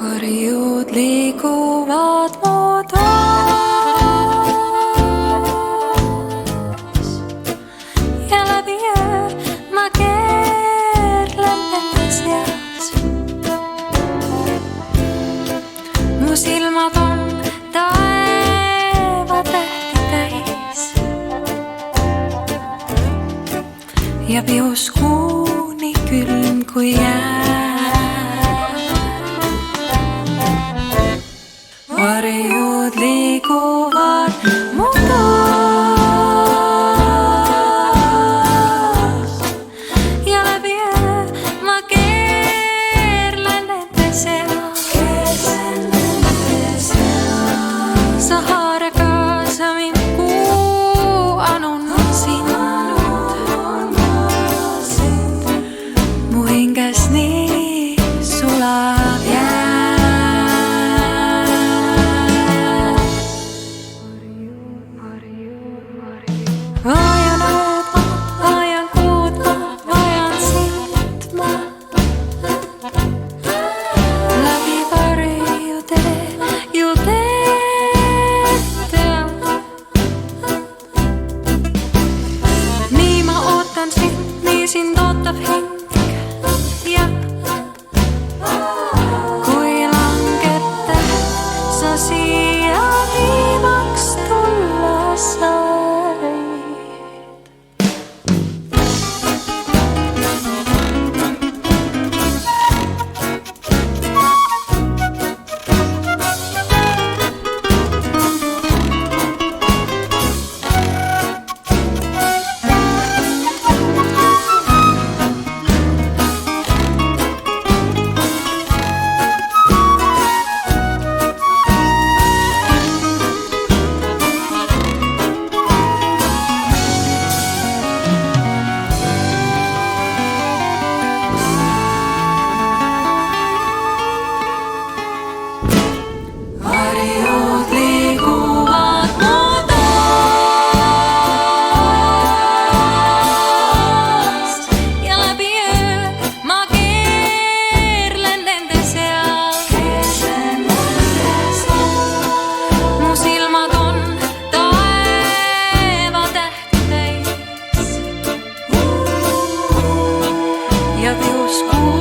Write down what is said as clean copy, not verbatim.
varjud liiguvad mu toas ja läbi öö ma keerlen nende seas. Mu silmad on taevatähti täis ja pius kuuni külm kui jää. Varjud liiguvad mu toas ja läbi öö ma keerlen nende seas. Sa haara kaasa mind, kuu anun sind. Mu hinges nii sulab jää. Vajan ööd ma, vajan kuud ma, vajan sind ma. Läbi varjude ju teed tean. Nii ma ootan sind, nii sind ootab hing. Ja kui langete sa siia viimaks tulla said. Varjud liiguvad mu toas ja läbi öö ma keerlen nende seas. Mu silmad on taevatähti täis ja pius kuuni